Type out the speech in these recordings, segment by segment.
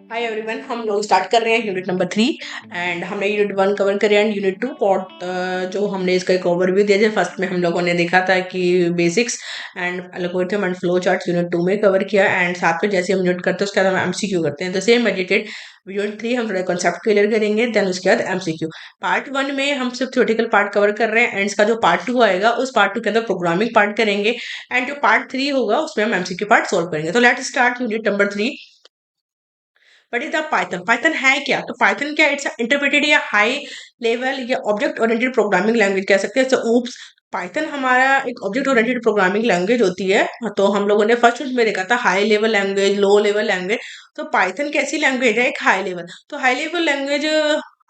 Hi everyone, हम लोग start कर रहे हैं यूनिट नंबर 3। एंड हमने यूनिट 1 कवर करें एंड यूनिट 2 पॉट जो हमने इसका एक ओवरव्यू दिया है। फर्स्ट में हम लोगों ने देखा था कि basics and algorithm and flow chart unit 2 में कवर किया। एंड साथ में जैसे हम यूनिट करते हैं उसके बाद हम एमसीक्यू करते हैं। तो सेम मेडिटेड यूनिट 3 हम थोड़ा कॉन्सेप्ट क्लियर करेंगे, देन उसके बाद एमसीक्यू। पार्ट 1 में हम सिर्फ थ्योरेटिकल पार्ट कवर कर रहे हैं एंड इसका जो पार्ट 2 आएगा उस पार्ट 2 के अंदर प्रोग्रामिंग पार्ट करेंगे एंड जो पार्ट 3 होगा उसमें हम एमसीक्यू पार्ट सोल्व करेंगे। तो let's start unit number 3। But is the Python Python है क्या? तो पाइथन क्या, इट्स इंटरप्रेटेड या हाई लेवल या ऑब्जेक्ट ओरिएंटेड प्रोग्रामिंग लैंग्वेज कह सकते हैं। ऊप्स, पाइथन हमारा एक ऑब्जेक्ट ओरिएंटेड प्रोग्रामिंग लैंग्वेज होती है। तो हम लोगों ने फर्स्ट में देखा था high level language, low level language. तो पाइथन कैसी लैंग्वेज है? एक हाई लेवल। तो हाई लेवल लैंग्वेज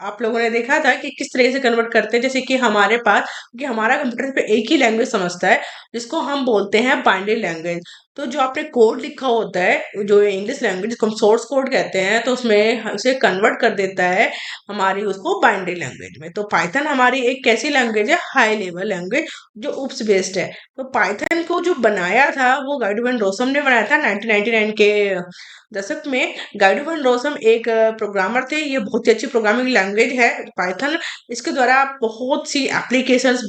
आप लोगों ने देखा था कि किस तरह से कन्वर्ट करते हैं। जैसे कि हमारे पास, कि हमारा कंप्यूटर पे एक ही लैंग्वेज समझता है जिसको हम बोलते हैं बाइनरी लैंग्वेज। तो जो आपने कोड लिखा होता है, जो इंग्लिश लैंग्वेज जिसको हम सोर्स कोड कहते हैं, तो उसमें उसे कन्वर्ट कर देता है हमारी उसको बाइनरी लैंग्वेज में। तो पाइथन हमारी एक कैसी लैंग्वेज है? हाई लेवल लैंग्वेज जो उप्स बेस्ड है। तो पाइथन को जो बनाया था वो गाइडो वैन रोसम ने बनाया था 1999 के दशक में। गाइडो वैन रोसम एक प्रोग्रामर थे। ये बहुत ही अच्छी प्रोग्रामिंग लैंग्वेज है पाइथन। इसके द्वारा बहुत सी एप्लीकेशंस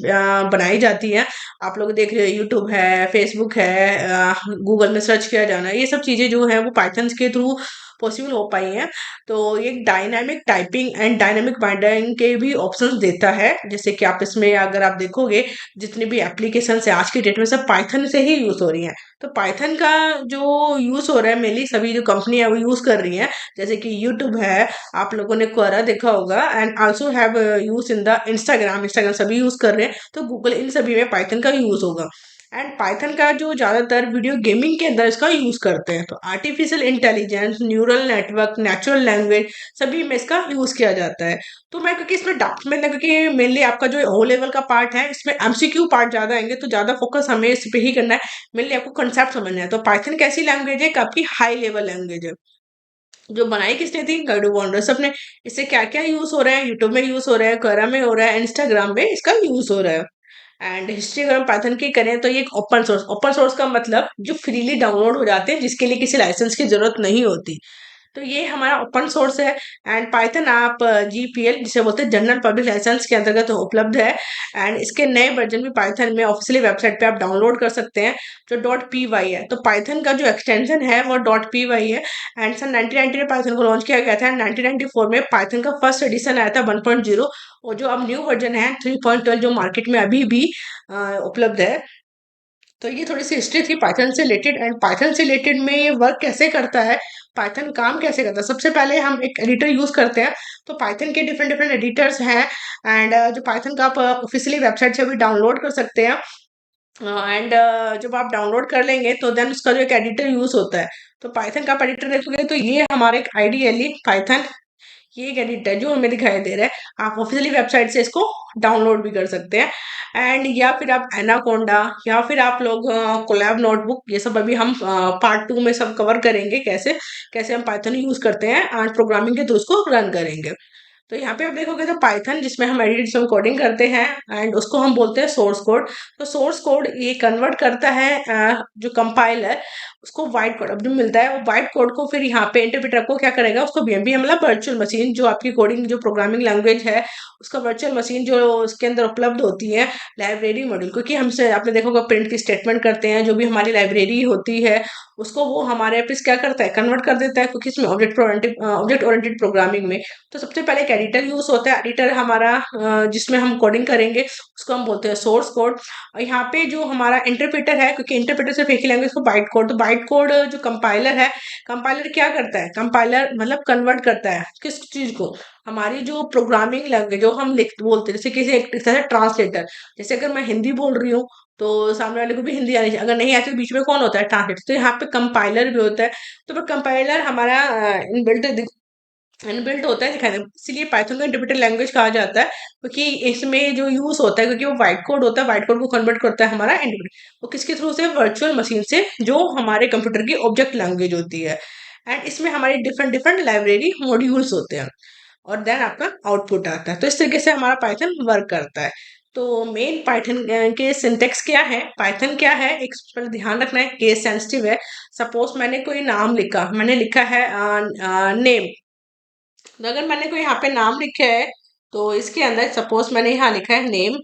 बनाई जाती हैं। आप लोग देख रहे हो, यूट्यूब है, फेसबुक है, गूगल में सर्च किया जाना, ये सब चीजें जो है वो पाइथन के थ्रू पॉसिबल हो पाई हैं। तो ये dynamic typing and dynamic binding के भी ऑप्शंस देता है। जैसे कि आप इसमें अगर आप देखोगे, जितनी भी एप्लीकेशन है आज की डेट में सब पाइथन से ही यूज हो रही हैं। तो पाइथन का जो यूज हो रहा है मेनली सभी जो कंपनी है वो यूज कर रही हैं। जैसे कि यूट्यूब है, आप लोगों ने क्वोरा देखा होगा, and also have use in the Instagram. Instagram सभी यूज कर रहे हैं, तो गूगल, इन सभी में पाइथन का यूज होगा। एंड पाइथन का जो ज्यादातर वीडियो गेमिंग के अंदर इसका यूज करते हैं। तो artificial intelligence, neural network, natural language, सभी में इसका यूज किया जाता है। तो मैं, क्योंकि इसमें डाउट में था, क्योंकि मेनली आपका जो ओ लेवल का पार्ट है इसमें एमसीक्यू पार्ट ज्यादा आएंगे, तो ज्यादा फोकस हमें इस पे ही करना है। मेनली आपको कंसेप्ट समझना है। तो पाइथन कैसी लैंग्वेज है? आपकी हाई लेवल लैंग्वेज है। जो बनाई किसने थी? गाइडो वॉन्डर सब ने। इससे क्या क्या यूज हो रहा है? यूट्यूब में यूज हो रहा है, क्वेरा में हो रहा है, इंस्टाग्राम में इसका यूज हो रहा है। एंड हिस्ट्री अगर हम पाइथन की करें तो ये एक ओपन सोर्स का मतलब जो फ्रीली डाउनलोड हो जाते हैं, जिसके लिए किसी लाइसेंस की जरूरत नहीं होती। तो ये हमारा ओपन सोर्स है। एंड पाइथन आप जीपीएल जिसे बोलते हैं जनरल पब्लिक लाइसेंस के अंतर्गत उपलब्ध है। एंड इसके नए वर्जन भी पाइथन में ऑफिशियली वेबसाइट पे आप डाउनलोड कर सकते हैं, जो डॉट पी वाई है। तो पाइथन का जो एक्सटेंशन है वो डॉट पी वाई है। एंड सन 1990 में पाइथन को लॉन्च किया गया था। 1994 में पाइथन का फर्स्ट एडिशन आया था 1.0। और जो अब न्यू वर्जन है 3.12 जो मार्केट में अभी भी उपलब्ध है। तो ये थोड़ी सी हिस्ट्री थी पाइथन से रिलेटेड। एंड पाइथन से रिलेटेड में ये वर्क कैसे करता है, पाइथन काम कैसे करता है। सबसे पहले हम एक एडिटर यूज करते हैं। तो पाइथन के डिफरेंट डिफरेंट एडिटर्स हैं। एंड जो पाइथन का आप ऑफिशियली वेबसाइट से भी डाउनलोड कर सकते हैं। एंड जब आप डाउनलोड कर लेंगे तो देन उसका जो एक एडिटर यूज होता है। तो पाइथन का आप एडिटर देखोगे तो ये हमारा एक आईडीएलई पाइथन, ये एक एडिट है जो हमें दिखाई दे रहा है। आप ऑफिशियली वेबसाइट से इसको डाउनलोड भी कर सकते हैं। एंड या फिर आप एनाकोंडा, या फिर आप लोग कोलैब नोटबुक, ये सब अभी हम पार्ट 2 में सब कवर करेंगे, कैसे कैसे हम पाइथन यूज करते हैं एंड प्रोग्रामिंग के थ्रू उसको रन करेंगे। तो यहाँ पे आप देखोगे तो पाइथन जिसमें हम एडिट, जिसमें कोडिंग करते हैं, एंड उसको हम बोलते हैं सोर्स कोड। तो सोर्स कोड ये कन्वर्ट करता है जो कंपाइलर, उसको वाइट कोड अब जो मिलता है वो वाइट कोड को फिर यहाँ पे इंटरप्रेटर को क्या करेगा, उसको बीएमपी मतलब वर्चुअल मशीन, जो आपकी कोडिंग जो प्रोग्रामिंग लैंग्वेज है उसका वर्चुअल मशीन जो उसके अंदर उपलब्ध होती है लाइब्रेरी मॉड्यूल। क्योंकि हमसे आपने देखा होगा प्रिंट की स्टेटमेंट करते हैं, जो भी हमारी लाइब्रेरी होती है उसको वो हमारे पे क्या करता है, कन्वर्ट कर देता है। क्योंकि इसमें ऑब्जेक्ट ओरिएंटेड प्रोग्रामिंग में तो सबसे पहले एक एडिटर यूज होता है। एडिटर हमारा जिसमें हम कोडिंग करेंगे उसको हम बोलते हैं सोर्स कोड। और यहाँ पे जो हमारा इंटरप्रेटर है, क्योंकि इंटरप्रेटर सिर्फ एक ही लैंग्वेज को बाइट कोड, तो बाइट कोड जो कंपाइलर है, कंपाइलर क्या करता है, कंपाइलर मतलब कन्वर्ट करता है किस चीज को, हमारी जो प्रोग्रामिंग लैंग्वेज जो हम लिख बोलते हैं, जैसे किसी एक तरह से ट्रांसलेटर। जैसे अगर मैं हिंदी बोल रही हूँ तो सामने वाले को भी हिंदी आनी चाहिए, अगर नहीं आती तो बीच में कौन होता है, ट्रांसलेटर। तो यहाँ पे कंपाइलर भी होता है। तो फिर कंपाइलर हमारा इनबिल्ट इनबिल्ट होता है दिखाई दे, इसीलिए पाइथन को इंटरप्रेटर लैंग्वेज कहा जाता है। क्योंकि इसमें जो यूज होता है, क्योंकि वो वाइट कोड होता है, वाइट कोड को कन्वर्ट करता है हमारा इंटरप्रेटर। वो किसके थ्रू से? वर्चुअल मशीन से, जो हमारे कंप्यूटर की ऑब्जेक्ट लैंग्वेज होती है। एंड इसमें हमारे डिफरेंट डिफरेंट लाइब्रेरी मॉड्यूल्स होते हैं, और देन आपका आउटपुट आता है। तो इस तरीके से हमारा पाइथन वर्क करता है। तो मेन पाइथन के सिंटेक्स क्या है, पाइथन क्या है, एक पर ध्यान रखना है, केस सेंसिटिव है। सपोज मैंने कोई नाम लिखा, मैंने लिखा है नेम। तो अगर मैंने कोई यहाँ पे नाम लिखा है, तो इसके अंदर सपोज मैंने यहाँ लिखा है नेम,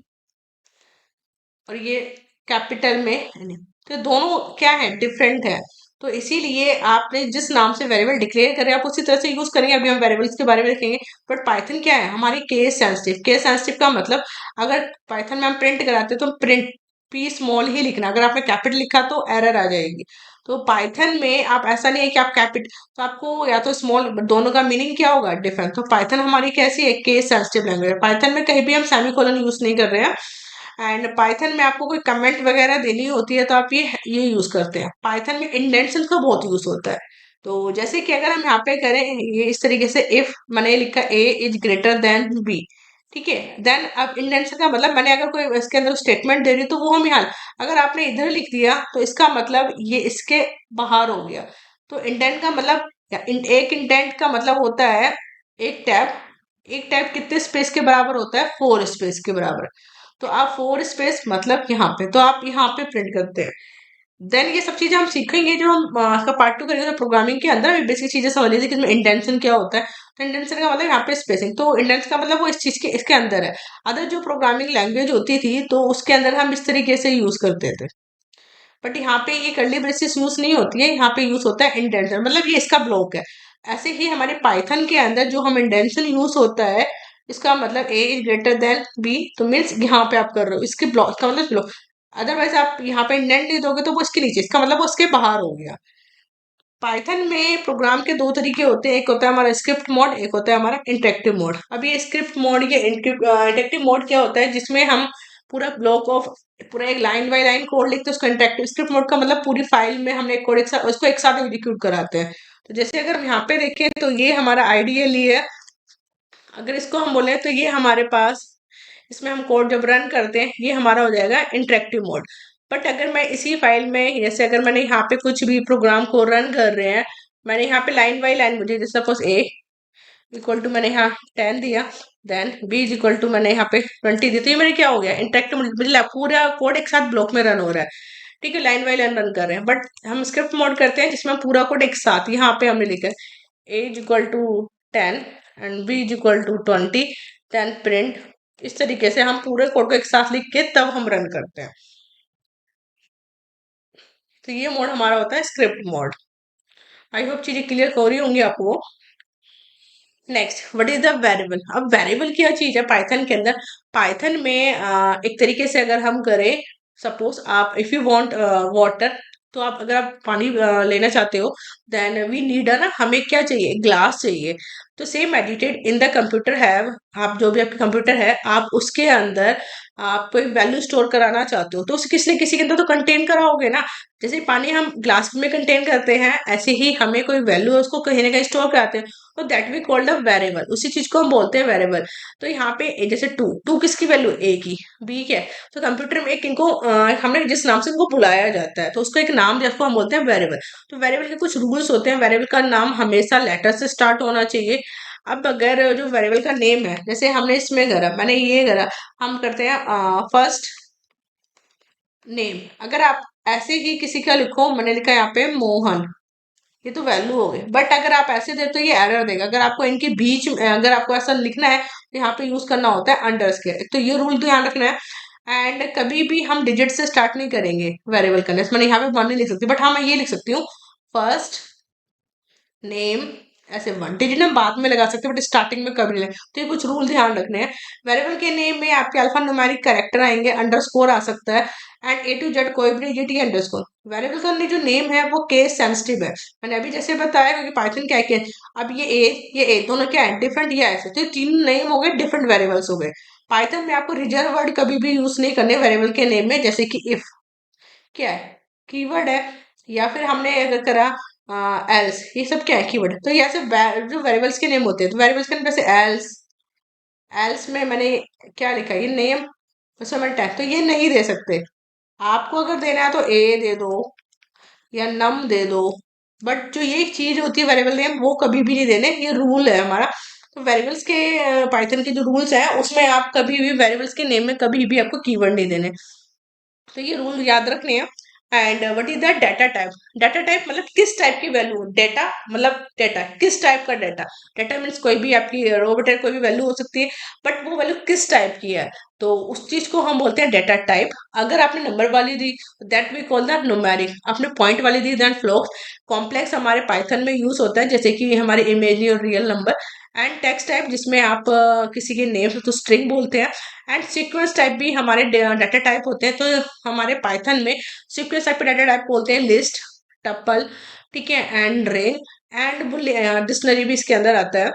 और ये कैपिटल में है। तो दोनों क्या है, डिफरेंट है। तो इसीलिए आपने जिस नाम से वेरिएबल डिक्लेयर करें, आप उसी तरह से यूज करेंगे। अभी हम वेरिएबल्स के बारे में देखेंगे। बट पाइथन क्या है, हमारी केस सेंसिटिव। केस सेंसिटिव का मतलब, अगर पाइथन में हम प्रिंट कराते हैं तो प्रिंट पी स्मॉल ही लिखना, अगर आपने कैपिटल लिखा तो एरर आ जाएगी। तो पाइथन में आप ऐसा नहीं है कि आप कैपिटल, तो आपको या तो स्मॉल, दोनों का मीनिंग क्या होगा, डिफरेंट। तो पाइथन हमारी कैसी है, केस सेंसिटिव लैंग्वेज है। पाइथन में कहीं भी हम सेमीकोलन यूज नहीं कर रहे हैं। एंड पाइथन में आपको कोई कमेंट वगैरह देनी होती है तो आप ये यूज करते हैं। पाइथन में इंडेंशन का बहुत यूज होता है। तो जैसे कि अगर हम यहाँ पे करें ये इस तरीके से, इफ मैंने लिखा A is greater than B, ठीक है। देन अब इंडेंशन का मतलब, मैंने अगर कोई इसके अंदर स्टेटमेंट दे रही तो वो हम यहाँ, अगर आपने इधर लिख दिया तो इसका मतलब ये इसके बाहर हो गया। तो इंडेंट का मतलब, एक इंडेंट का मतलब होता है एक टैब। एक टैब कितने स्पेस के बराबर होता है, 4 स्पेस के बराबर। तो आप 4 स्पेस मतलब यहाँ पे, तो आप यहाँ पे प्रिंट करते हैं। देन ये सब चीजें हम सीखेंगे जो हम इसका पार्ट 2 करेंगे। तो प्रोग्रामिंग के अंदर भी बेसिक चीजें समझ लीजिए कि इसमें इंटेंशन क्या होता है। तो इंटेंशन का मतलब यहाँ पे स्पेसिंग, तो इंटेंशन का मतलब वो इस चीज के इसके अंदर है। अदर जो प्रोग्रामिंग लैंग्वेज होती थी तो उसके अंदर हम इस तरीके से यूज करते थे। बट यहाँ पे ये कर्ली ब्रेसेस यूज नहीं होती है, यहाँ पे यूज होता है इंडेंशन, मतलब ये इसका ब्लॉक है। ऐसे ही हमारे पाइथन के अंदर जो हम इंडेंशन यूज होता है, इसका मतलब ए इज ग्रेटर देन बी, तो मीन्स यहाँ पे आप कर रहे हो इसके ब्लॉक का मतलब ब्लॉक। अदरवाइज आप यहाँ पे इंडेंट नहीं दोगे तो वो इसके नीचे, इसका मतलब वो उसके बाहर हो गया। पाइथन में प्रोग्राम के दो तरीके होते हैं, एक होता है हमारा स्क्रिप्ट मोड, एक होता है हमारा इंटरेक्टिव मोड। अब ये स्क्रिप्ट मोड, ये इंटरेक्टिव मोड क्या होता है, जिसमें हम पूरा ब्लॉक ऑफ, पूरा एक लाइन बाय लाइन कोड लिखते हैं उसका इंटरेक्टिव। स्क्रिप्ट मोड का मतलब पूरी फाइल में हमने कोड एक साथ, उसको एक साथ एग्जीक्यूट कराते हैं। तो जैसे अगर हम यहाँ पे देखें तो ये हमारा आइडियली है। अगर इसको हम बोले तो ये हमारे पास, इसमें हम कोड जब रन करते हैं ये हमारा हो जाएगा इंटरेक्टिव मोड। बट अगर मैं इसी फाइल में, जैसे अगर मैंने यहाँ पे कुछ भी प्रोग्राम को रन कर रहे हैं, मैंने यहाँ पे लाइन बाय लाइन, मुझे जैसे सपोज ए इक्वल टू मैंने यहाँ 10 दिया, then B is equal to मैंने यहाँ पे 20 दी, तो ये मेरे क्या हो गया, इंटरेक्टिव मोड, मतलब पूरा कोड एक साथ ब्लॉक में रन हो रहा है। ठीक है, लाइन बाय लाइन रन कर रहे हैं। बट हम स्क्रिप्ट मोड करते हैं जिसमें पूरा कोड एक साथ, यहाँ पे हमने लिखा है A is equal to 10 and B is equal to 20, then print. इस तरीके से हम पूरे कोड को एक साथ लिख के तब हम रन करते हैं। तो ये मोड हमारा होता है स्क्रिप्ट मोड। आई होप चीजें क्लियर हो रही होंगी आपको। Next, what is the variable. अब वेरिएबल क्या चीज है पाइथन के अंदर। पाइथन में एक तरीके से अगर हम करें, सपोज आप इफ यू वांट वाटर, तो आप अगर आप पानी लेना चाहते हो, देन वी नीड ना, हमें क्या चाहिए, ग्लास चाहिए। तो same edited in the computer have, आप जो भी आपके कंप्यूटर है, आप उसके अंदर आप कोई वैल्यू स्टोर कराना चाहते हो तो उस किसी न किसी के अंदर तो कंटेन कराओगे ना। जैसे पानी हम ग्लास में कंटेन करते हैं, ऐसे ही हमें कोई वैल्यू है उसको कहीं ना कहीं स्टोर कराते हैं, तो that we called a variable. उसी चीज को हम बोलते हैं वेरिएबल। तो यहाँ पे जैसे टू, टू किसकी वैल्यू, ए की, बी क्या है। तो कंप्यूटर में एक इनको हमने जिस नाम से इनको बुलाया जाता है तो उसको एक नाम, जिसको हम बोलते हैं वेरिएबल। तो वेरिएबल के कुछ रूल्स होते हैं। वेरिएबल का नाम हमेशा लेटर से स्टार्ट होना चाहिए। अब अगर जो वेरिएबल का नेम है, जैसे हमने इसमें करा, मैंने ये करा, हम करते हैं फर्स्ट नेम। अगर आप ऐसे ही किसी का लिखो, मैंने लिखा यहाँ पे मोहन, ये तो वैल्यू हो गई। बट अगर आप ऐसे दे तो ये एरर देगा। अगर आपको इनके बीच में, अगर आपको ऐसा लिखना है तो यहाँ पे यूज करना होता है अंडरस्कोर। तो ये रूल ध्यान रखना है। एंड कभी भी हम डिजिट से स्टार्ट नहीं करेंगे वेरिएबल करने से। मैंने यहाँ पे वन नहीं लिख सकती, बट हाँ मैं ये लिख सकती हूँ, फर्स्ट नेम, ऐसे वन। डिजिट हम बाद में लगा सकते हैं बट स्टार्टिंग में कभी नहीं। तो ये कुछ रूल ध्यान रखने हैं। वेरिएबल के नेम में आपके अल्फा न्यूमेरिक कैरेक्टर आएंगे, अंडरस्कोर आ सकता है, एंड ए टू जेड कोई भी नहीं, अंडरस्कोर। वेरिएबल का जो नेम है वो केस सेंसिटिव है, मैंने अभी जैसे बताया, क्योंकि पाइथन क्या है। अब ये ए दोनों क्या है, डिफरेंट या ऐसे, तो तीन नेम हो गए, डिफरेंट वेरिएबल्स हो गए। पाइथन में आपको रिजर्व वर्ड कभी भी यूज नहीं करने वेरिएबल के नेम में, जैसे कि इफ क्या है, कीवर्ड है। या फिर हमने अगर करा एल्स, ये सब क्या है, कीवर्ड। तो ये ऐसे जो वेरिएबल्स के नेम होते हैं, तो वेरिएबल्स के नेम जैसे एल्स, एल्स में मैंने क्या लिखा, ये नेम, उसमें मैंने टैग, तो ये नहीं दे सकते। आपको अगर देना है तो ए दे दो या नम दे दो। बट जो ये चीज होती है वेरिएबल नेम, वो कभी भी नहीं देने, ये रूल है हमारा। तो वेरिएबल्स के पाइथन के जो रूल्स हैं उसमें आप कभी भी वेरिएबल्स के नेम में कभी भी आपको कीवर्ड नहीं देने, तो ये रूल याद रखने हैं। And what is the data type? Data type मतलब किस टाइप की वैल्यू, डेटा मतलब डेटा किस टाइप का डेटा। डेटा मीन्स कोई भी आपकी रो डेटा कोई भी वैल्यू हो सकती है, बट वो वैल्यू किस टाइप की है, तो उस चीज को हम बोलते हैं डेटा टाइप। अगर आपने नंबर वाली दी that we call the numeric, आपने पॉइंट वाली दी दैन फ्लोट। कॉम्प्लेक्स हमारे पाइथन में यूज होता है जैसे कि हमारे इमेजनरी और real number. And text type जिसमें आप किसी के नेम तो स्ट्रिंग बोलते हैं। एंड सीक्वेंस टाइप भी हमारे डाटा टाइप होते हैं, तो हमारे पाइथन में सीक्वेंस टाइप के डाटा टाइप बोलते हैं लिस्ट, टपल, ठीक है, एंड रेंज। एंड डिक्शनरी भी इसके अंदर आता है।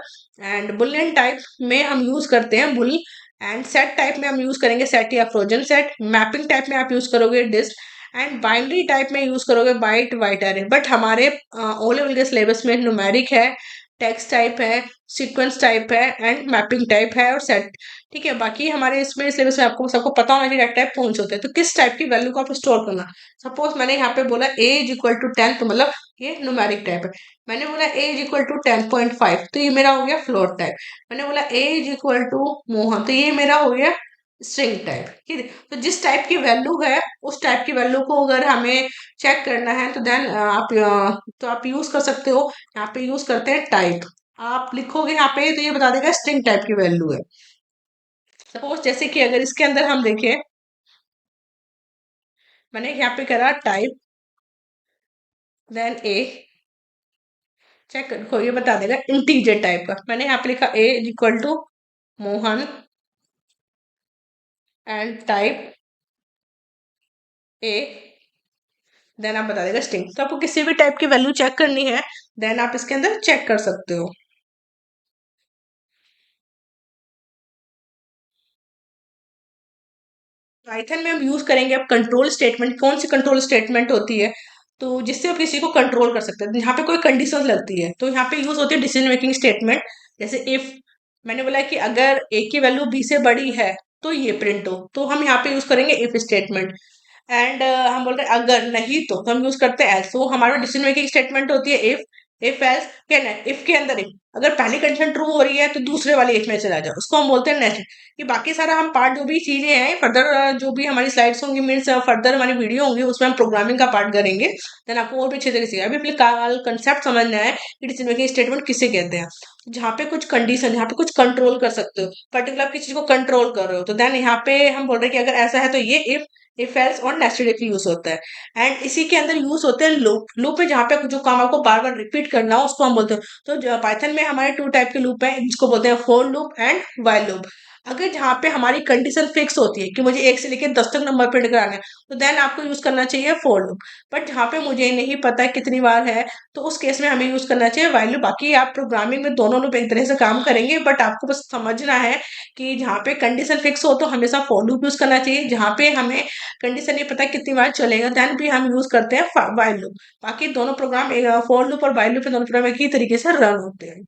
एंड बुलियन टाइप में हम यूज करते हैं बुल। एंड सेट टाइप में हम यूज करेंगे सेट या फ्रोजन सेट। मैपिंग टाइप में आप यूज करोगे डिस्ट। एंड बाइनरी टाइप में यूज करोगे बाइट वाइट एरे। बट हमारे ओ लेवल के सिलेबस में न्यूमेरिक है, टेक्स्ट टाइप है, सीक्वेंस टाइप है, एंड मैपिंग टाइप है और सेट। ठीक है, बाकी हमारे इसमें सिलेबस में आपको सबको पता होना चाहिए डाटा टाइप कौन से होते हैं, तो किस टाइप की वैल्यू को आप स्टोर करना। सपोज मैंने यहाँ पे बोला a इज इक्वल टू 10, तो मतलब ये न्यूमेरिक टाइप है। मैंने बोला a इज इक्वल टू 10.5, तो ये मेरा हो गया फ्लोट टाइप। मैंने बोला a is equal to Mohan, तो ये मेरा हो गया स्ट्रिंग टाइप। ठीक है, तो जिस टाइप की वैल्यू है उस टाइप की वैल्यू को अगर हमें चेक करना है तो देन आप यूज कर सकते हो। यहाँ पे यूज करते हैं टाइप। आप लिखोगे यहाँ पे तो ये बता देगा स्ट्रिंग टाइप की वैल्यू है। सपोज जैसे कि अगर इसके अंदर हम देखें, मैंने यहाँ पे करा टाइप देन ए, चेक करो ये बता देगा इंटीजर टाइप का। मैंने यहाँ पे लिखा A is equal to Mohan and type A, then आप बता देगा स्ट्रिंग। तो आपको किसी भी टाइप की वैल्यू चेक करनी है देन आप इसके अंदर चेक कर सकते हो। पाइथन में हम यूज करेंगे अब कंट्रोल स्टेटमेंट। कौन सी कंट्रोल स्टेटमेंट होती है तो जिससे आप किसी को कंट्रोल कर सकते हैं, यहाँ पे कोई कंडीशन लगती है तो यहाँ पे यूज होती है डिसीजन मेकिंग स्टेटमेंट। जैसे इफ मैंने बोला कि अगर ए की वैल्यू बी से बड़ी है तो ये प्रिंट हो, तो हम यहाँ पे यूज करेंगे इफ स्टेटमेंट। एंड हम बोल रहे हैं अगर नहीं तो हम यूज करते हैं एल्स। तो हमारा डिसीजन मेकिंग स्टेटमेंट होती है इफ एल्स। क्या है, इफ के अंदर if अगर पहली कंडीशन ट्रू हो रही है तो दूसरे वाले इफ में चला जाओ, उसको हम बोलते हैं नेक्स्ट। ये बाकी सारा हम पार्ट जो भी चीजें हैं फर्दर जो भी हमारी स्लाइड्स होंगी मीन्स फर्दर हमारी वीडियो होंगी उसमें हम प्रोग्रामिंग का पार्ट करेंगे। देन आपको और भी अच्छे तरीके से अभी फिलहाल कंसेप्ट समझना है कि डिसीजन मेकिंग स्टेटमेंट किसे कहते हैं। जहाँ पे कुछ कंडीशन, जहाँ पे कुछ कंट्रोल कर सकते हो, पर्टिकुलर आप किसी चीज को कंट्रोल कर रहे हो, तो देन यहाँ पे हम बोल रहे हैं कि अगर ऐसा है तो ये इफ एल्स और नेस्टेड इफ यूज होता है। एंड इसी के अंदर यूज होते हैं लूप। लूप है जहाँ पे जो काम आपको बार बार रिपीट करना हो उसको हम बोलते हैं। तो पाइथन में हमारे टू टाइप के लूप है जिसको बोलते हैं for loop and while loop. अगर जहाँ पे हमारी कंडीशन फिक्स होती है कि मुझे 1 से लेकर 10 तक नंबर प्रिंट कराना है तो देन आपको यूज करना चाहिए फॉर लूप। बट जहाँ पे मुझे नहीं पता है कितनी बार है तो उस केस में हमें यूज करना चाहिए व्हाइल लूप। बाकी आप प्रोग्रामिंग में दोनों लूप एक तरह से काम करेंगे, बट आपको बस समझना है कि जहाँ पे कंडीशन फिक्स हो तो हमेशा फॉर लूप यूज करना चाहिए। जहाँ पे हमें कंडीशन नहीं पता कितनी बार चलेगा देन भी हम यूज करते हैं व्हाइल लूप। बाकी दोनों प्रोग्राम फॉर लूप और व्हाइल लूप दोनों प्रोग्राम एक ही तरीके से रन होते हैं।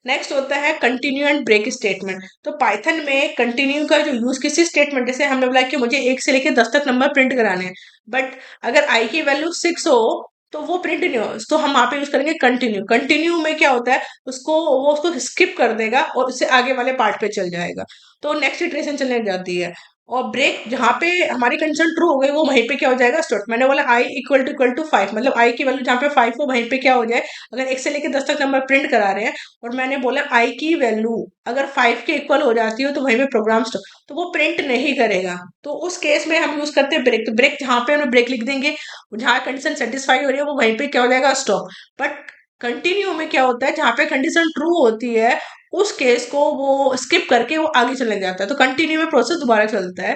नेक्स्ट होता है कंटिन्यू एंड ब्रेक स्टेटमेंट। तो पाइथन में कंटिन्यू का जो यूज किसी स्टेटमेंट, जैसे हमने बोला कि मुझे 1 से लेकर 10 तक नंबर प्रिंट कराने हैं, बट अगर आई की वैल्यू 6 हो तो वो प्रिंट नहीं हो, तो हम वहां पे यूज करेंगे कंटिन्यू। कंटिन्यू में क्या होता है उसको स्किप कर देगा और उससे आगे वाले पार्ट पे चल जाएगा, तो नेक्स्ट इटरेशन चलने लग जाती है। और ब्रेक जहाँ पे हमारी कंडीशन ट्रू हो गई वो वहीं पे क्या हो जाएगा स्टॉप। मैंने बोला आई इक्वल टू 5, मतलब आई की वैल्यू जहाँ पे 5 हो वहीं पे क्या हो जाए। अगर 1 से लेकर 10 तक नंबर प्रिंट करा रहे हैं और मैंने बोला आई की वैल्यू अगर 5 के इक्वल हो जाती हो तो वहीं पे प्रोग्राम स्टॉप, तो वो प्रिंट नहीं करेगा। तो उस केस में हम यूज करते हैं ब्रेक। तो ब्रेक जहाँ पे हम ब्रेक लिख देंगे जहाँ कंडीशन सेटिस्फाई हो रही है वो वहीं पे क्या हो जाएगा स्टॉप। बट कंटिन्यू में क्या होता है जहाँ पे कंडीशन ट्रू होती है उस केस को वो स्किप करके वो आगे चले जाता है, तो कंटिन्यू में प्रोसेस दोबारा चलता है।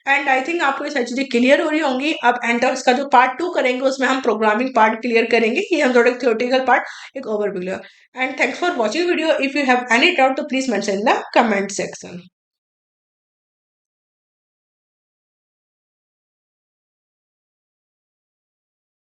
एंड आई थिंक आपको ये सारी चीजें क्लियर हो रही होंगी। अब एंड इसका जो पार्ट 2 करेंगे उसमें हम प्रोग्रामिंग पार्ट क्लियर करेंगे, ये हम थोड़ा थियोरेटिकल पार्ट एक overview. And thanks for watching video. If you have any doubt तो please mention in the comment section.